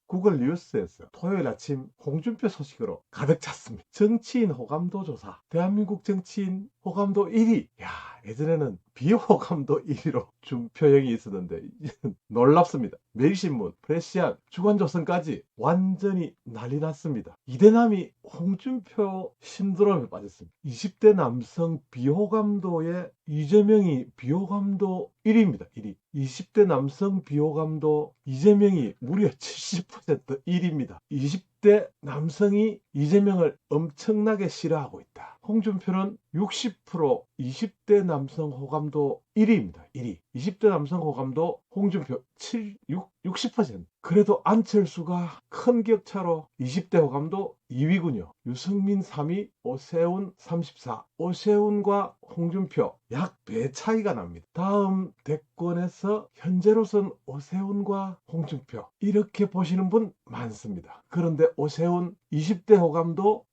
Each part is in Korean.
구글 뉴스에서 토요일 아침 홍준표 소식으로 가득 찼습니다. 정치인 호감도 조사, 대한민국 정치인 호감도 1위. 야, 예전에는 비호감도 1위로 준 표형이 있었는데 이제는 놀랍습니다. 매일신문, 프레시안, 주간조선까지 완전히 난리 났습니다. 이대남이 홍준표 신드롬에 빠졌습니다. 20대 남성 비호감도에 이재명이 비호감도 1위입니다. 1위. 20대 남성 비호감도 이재명이 무려 70% 1위입니다. 20대 남성이 이재명을 엄청나게 싫어하고 있다. 홍준표는 60%, 20대 남성 호감도 1위입니다. 1위. 20대 남성 호감도 홍준표 60%. 그래도 안철수가 큰 격차로 20대 호감도 2위군요. 유승민 3위, 오세훈 34. 오세훈과 홍준표 약 배 차이가 납니다. 다음 대권에서 현재로선 오세훈과 홍준표 이렇게 보시는 분 많습니다. 그런데 오세훈 20대 호감도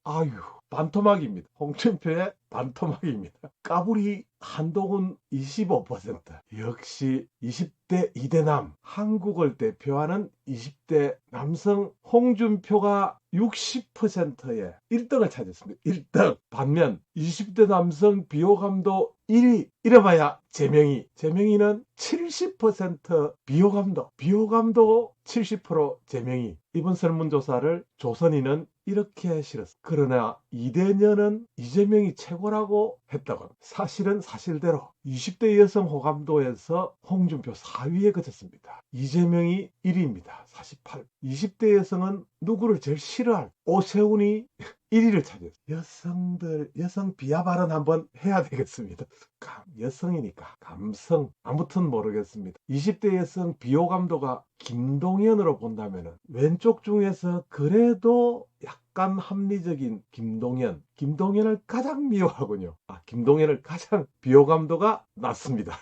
반토막입니다. 홍준표의 반토막입니다. 까불이 한동훈 25%. 역시 20대 이대남, 한국을 대표하는 20대 남성 홍준표가 60%의 1등을 차지했습니다. 1등. 반면 20대 남성 비호감도 1위. 이래봐야 재명이는 70% 비호감도 70% 재명이. 이번 설문조사를 조선인은 이렇게 실었습니다. 그러나 이대녀는 이재명이 최고라고 했다고 합니다. 사실은 사실대로 20대 여성 호감도에서 홍준표 4위에 그쳤습니다. 이재명이 1위입니다. 48. 20대 여성은 누구를 제일 싫어할? 오세훈이 1위를 차지했어요. 여성 비하 발언 한번 해야 되겠습니다. 여성이니까 감성 아무튼 모르겠습니다. 20대 여성 비호감도가 김동연으로 본다면 왼쪽 중에서 그래도 약간 합리적인 김동연을 가장 미워하군요. 김동연을 가장 비호감도가 낮습니다.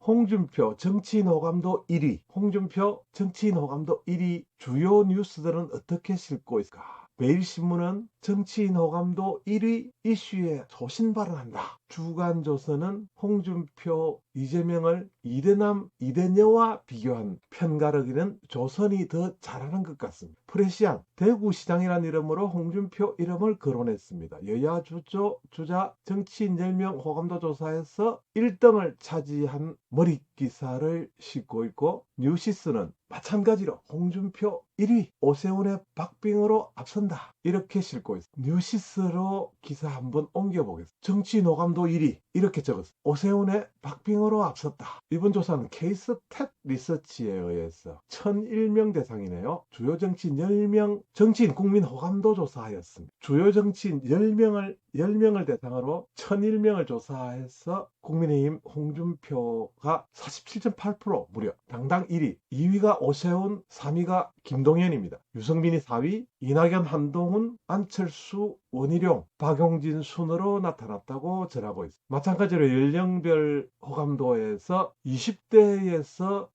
홍준표 정치인 호감도 1위. 홍준표 정치인 호감도 1위. 주요 뉴스들은 어떻게 싣고 있을까? 매일신문은 정치인 호감도 1위 이슈에 소신 발언한다. 주간조선은 홍준표, 이재명을 이대남, 이대녀와 비교한 편가르기는 조선이 더 잘하는 것 같습니다. 프레시안, 대구시장이라는 이름으로 홍준표 이름을 거론했습니다. 여야 주자 정치인 10명 호감도 조사에서 1등을 차지한 머릿기사를 싣고 있고, 뉴시스는 마찬가지로 홍준표 1위, 오세훈의 박빙으로 앞선다. 이렇게 싣고 있습니다. 뉴시스로 기사 한번 옮겨보겠습니다. 정치인 호감도 1위 이렇게 적었습니다. 오세훈의 박빙으로 앞섰다. 이번 조사는 케이스탯 리서치에 의해서 1001명 대상이네요. 주요 정치인 10명 정치인 국민 호감도 조사하였습니다. 주요 정치인 10명을 대상으로 1001명을 조사해서 국민의힘 홍준표가 47.8% 무려 당당 1위, 2위가 오세훈, 3위가 김동연입니다. 유승민이 4위, 이낙연, 한동훈, 안철수, 원희룡, 박용진 순으로 나타났다고 전하고 있습니다. 마찬가지로 연령별 호감도에서 20대에서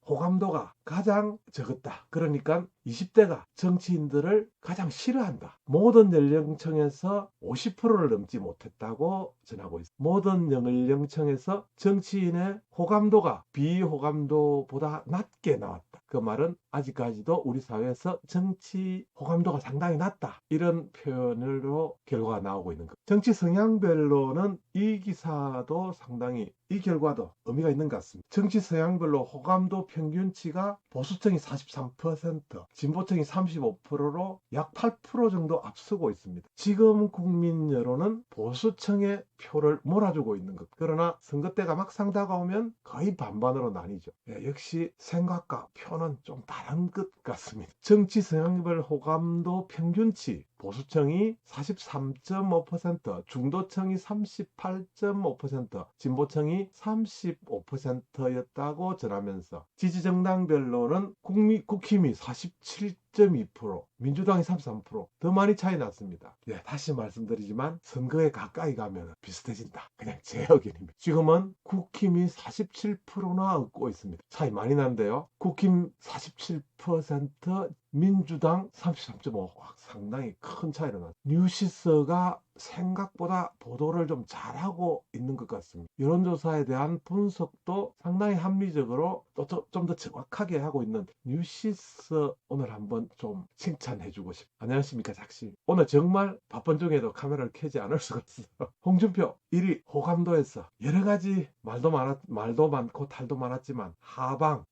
호감도가 가장 적었다. 그러니까 20대가 정치인들을 가장 싫어한다. 모든 연령층에서 50%를 넘지 못했다고 전하고 있습니다. 모든 연령층에서 정치인의 호감도가 비호감도보다 낮게 나왔다. 그 말은 아직까지도 우리 사회에서 정치 호감도가 상당히 낮다. 이런 표현으로 결과가 나오고 있는 것. 정치 성향별로는 이 기사도 상당히 이 결과도 의미가 있는 것 같습니다. 정치 성향별로 호감도 평균치가 보수층이 43%, 진보층이 35%로 약 8% 정도 앞서고 있습니다. 지금 국민 여론은 보수층의 표를 몰아주고 있는 것. 그러나 선거 때가 막상 다가오면 거의 반반으로 나뉘죠. 역시 생각과 표는 좀 다른 것 같습니다. 정치 성향별 호감도 평균치 보수층이 43.5%, 중도층이 38.5%, 진보층이 35%였다고 전하면서 지지정당별로는 국힘이 47.2%, 민주당이 33%, 더 많이 차이 났습니다. 다시 말씀드리지만 선거에 가까이 가면 비슷해진다. 그냥 제 의견입니다. 지금은 국힘이 47%나 얻고 있습니다. 차이 많이 난데요. 국힘 47%, 민주당 33.5%. 상당히 큰 차이가 나요. 뉴시스가 생각보다 보도를 좀 잘하고 있는 것 같습니다. 여론조사에 대한 분석도 상당히 합리적으로 또 좀 더 정확하게 하고 있는 뉴시스 오늘 한번 좀 칭찬해주고 싶어. 안녕하십니까 작심. 오늘 정말 바쁜 중에도 카메라를 켜지 않을 수가 없어. 홍준표 1위 호감도에서 여러가지 말도 많고 탈도 많았지만 하방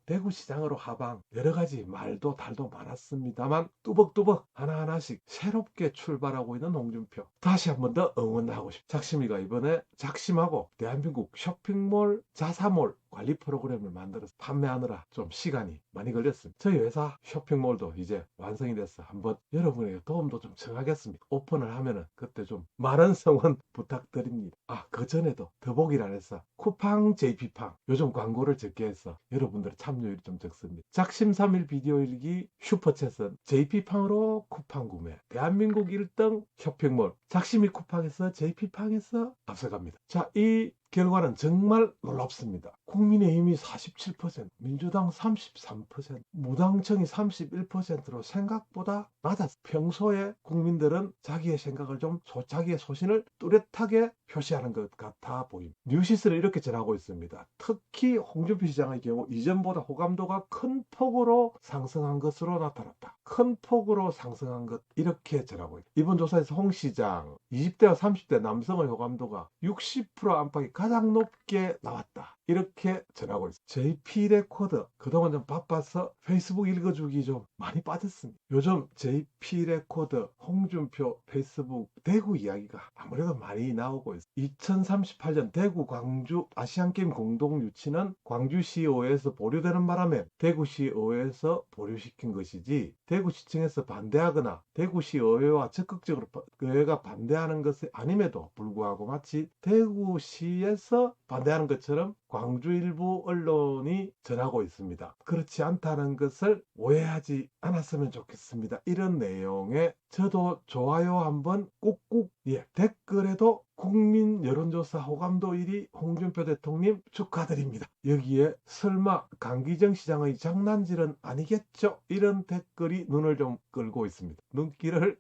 대구시장으로 하방 여러가지 말도 탈도 많았습니다만 뚜벅뚜벅 하나하나씩 새롭게 출발하고 있는 홍준표 다시 한번 더 응원하고 싶어. 작심이가 이번에 작심하고 대한민국 쇼핑몰 자사몰 관리 프로그램을 만들어서 판매하느라 좀 시간이 많이 걸렸습니다. 저희 회사 쇼핑몰도 이제 완성이 돼서 한번 여러분의 도움도 좀 청하겠습니다. 오픈을 하면은 그때 좀 많은 성원 부탁드립니다. 그 전에도 더보기란에서 쿠팡 JP팡 요즘 광고를 적게 해서 여러분들의 참여율이 좀 적습니다. 작심 3일 비디오 일기 슈퍼챗은 JP팡으로 쿠팡 구매 대한민국 1등 쇼핑몰 작심이 쿠팡에서 JP팡에서 앞서갑니다. 자, 이 결과는 정말 놀랍습니다. 국민의힘이 47%, 민주당 33%, 무당청이 31%로 생각보다 낮았습니다. 평소에 국민들은 자기의 생각을 자기의 소신을 뚜렷하게 표시하는 것 같아 보입니다. 뉴시스는 이렇게 전하고 있습니다. 특히 홍준표 시장의 경우 이전보다 호감도가 큰 폭으로 상승한 것으로 나타났다. 큰 폭으로 상승한 것 이렇게 전하고 있습니다. 이번 조사에서 홍 시장 20대와 30대 남성의 호감도가 60% 안팎이 가장 높게 나왔다. 이렇게 전하고 있습니다. JP 레코드 그동안 좀 바빠서 페이스북 읽어주기 좀 많이 빠졌습니다. 요즘 JP 레코드 홍준표 페이스북 대구 이야기가 아무래도 많이 나오고 있습니다. 2038년 대구 광주 아시안게임 공동 유치는 광주시의회에서 보류되는 바람에 대구시의회에서 보류시킨 것이지 대구시청에서 반대하거나 대구시의회와 적극적으로 의회가 반대하는 것이 아님에도 불구하고 마치 대구시에서 반대하는 것처럼 광주 일부 언론이 전하고 있습니다. 그렇지 않다는 것을 오해하지 않았으면 좋겠습니다. 이런 내용에 저도 좋아요 한번 꾹꾹 댓글에도 국민 여론조사 호감도 1위 홍준표 대통령 축하드립니다. 여기에 설마 강기정 시장의 장난질은 아니겠죠? 이런 댓글이 눈을 좀 끌고 있습니다.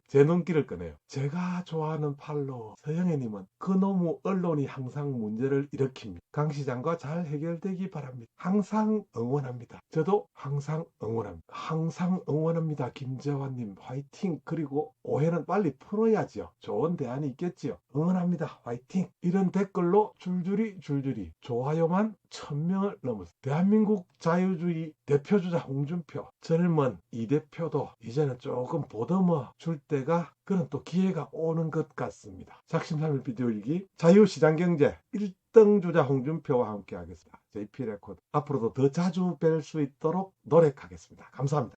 제 눈길을 끄네요. 제가 좋아하는 팔로워 서영애님은 그놈의 언론이 항상 문제를 일으킵니다. 강 시장과 잘 해결되기 바랍니다. 항상 응원합니다. 저도 항상 응원합니다. 항상 응원합니다. 김재환님 화이팅. 그리고 오해는 빨리 풀어야죠. 좋은 대안이 있겠지요. 응원합니다. 화이팅. 이런 댓글로 줄줄이 좋아요만 1000명을 넘었습니다. 대한민국 자유주의 대표주자 홍준표 젊은 이 대표도 이제는 조금 보듬어 줄 때가 그런 또 기회가 오는 것 같습니다. 작심삼일 비디오 일기 자유시장경제 1등 주자 홍준표와 함께 하겠습니다. JP 레코드 앞으로도 더 자주 뵐 수 있도록 노력하겠습니다. 감사합니다.